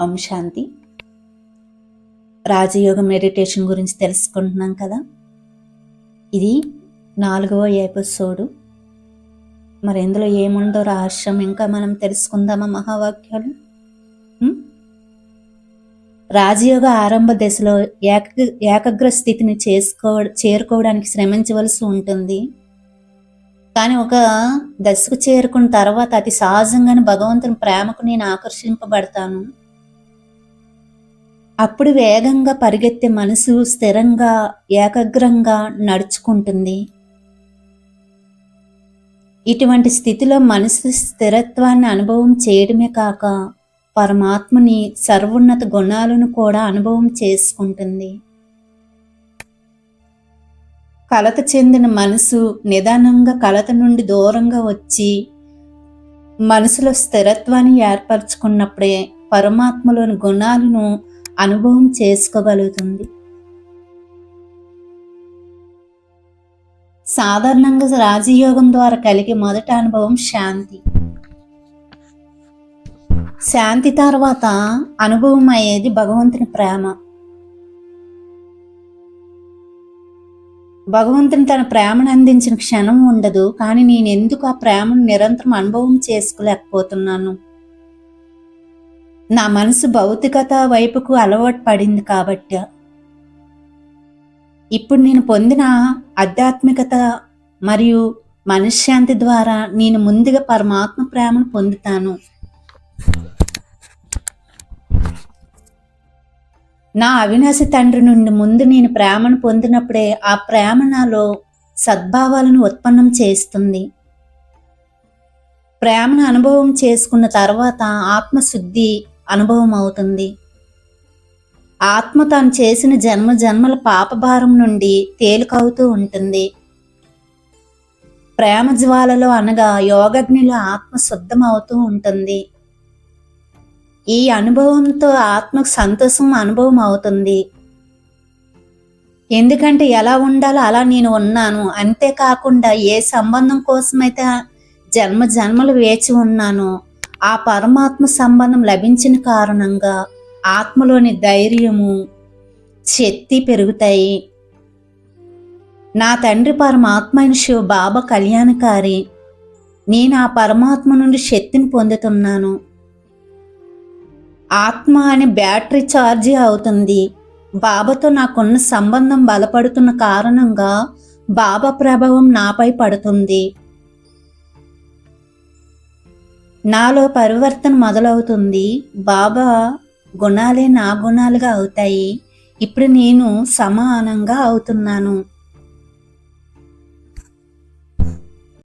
ఓం శాంతి. రాజయోగ meditation గురించి తెలుసుకుంటున్నాం కదా. ఇది 4వ ఎపిసోడు. మరి ఇందులో ఏముందో రహస్యం ఇంకా మనం తెలుసుకుందామా మహావాక్యాలు. రాజయోగ ఆరంభ దశలో ఏకాగ్ర స్థితిని చేరుకోవడానికి శ్రమించవలసి ఉంటుంది. కానీ ఒక దశకు చేరుకున్న తర్వాత అతి సహజంగానే భగవంతుని ప్రేమకు నేను ఆకర్షింపబడతాను. అప్పుడు వేగంగా పరిగెత్తే మనసు స్థిరంగా ఏకాగ్రంగా నడుచుకుంటుంది. ఇటువంటి స్థితిలో మనసు స్థిరత్వాన్ని అనుభవం చేయడమే కాక పరమాత్మని సర్వోన్నత గుణాలను కూడా అనుభవం చేసుకుంటుంది. కలత చెందిన మనసు నిదానంగా కలత నుండి దూరంగా వచ్చి మనసులో స్థిరత్వాన్ని ఏర్పరచుకున్నప్పుడే పరమాత్మలోని గుణాలను అనుభవం చేసుకోగలుగుతుంది. సాధారణంగా రాజయోగం ద్వారా కలిగే మొదటి అనుభవం శాంతి. శాంతి తర్వాత అనుభవం అయ్యేది భగవంతుని ప్రేమ. భగవంతుని తన ప్రేమను అందించిన క్షణం ఉండదు. కానీ నేను ఎందుకు ఆ ప్రేమను నిరంతరం అనుభవం చేసుకోలేకపోతున్నాను? నా మనసు భౌతికత వైపుకు అలవాటు పడింది కాబట్టి. ఇప్పుడు నేను పొందిన ఆధ్యాత్మికత మరియు మనశ్శాంతి ద్వారా నేను ముందుగా పరమాత్మ ప్రేమను పొందుతాను. నా అవినాశి తండ్రి నుండి ముందు నేను ప్రేమను పొందినప్పుడే ఆ ప్రేమ నాలో సద్భావాలను ఉత్పన్నం చేస్తుంది. ప్రేమను అనుభవం చేసుకున్న తర్వాత ఆత్మశుద్ధి అనుభవం అవుతుంది. ఆత్మ తాను చేసిన జన్మ జన్మల పాపభారం నుండి తేలికవుతూ ఉంటుంది. ప్రేమ జ్వాలలో అనగా యోగగ్నిలో ఆత్మ శుద్ధం అవుతూ ఉంటుంది. ఈ అనుభవంతో ఆత్మకు సంతోషం అనుభవం అవుతుంది. ఎందుకంటే ఎలా ఉండాలో అలా నేను ఉన్నాను. అంతేకాకుండా ఏ సంబంధం కోసమైతే జన్మ జన్మలు వేచి ఉన్నానో ఆ పరమాత్మ సంబంధం లభించిన కారణంగా ఆత్మలోని ధైర్యము శక్తి పెరుగుతాయి. నా తండ్రి పరమాత్మ అయిన శివ బాబా కళ్యాణకారి. నేను ఆ పరమాత్మ నుండి శక్తిని పొందుతున్నాను. ఆత్మ అనే బ్యాటరీ ఛార్జీ అవుతుంది. బాబాతో నాకున్న సంబంధం బలపడుతున్న కారణంగా బాబా ప్రభావం నాపై పడుతుంది. నాలో పరివర్తన మొదలవుతుంది. బాబా గుణాలే నా గుణాలుగా అవుతాయి. ఇప్పుడు నేను సమానంగా అవుతున్నాను.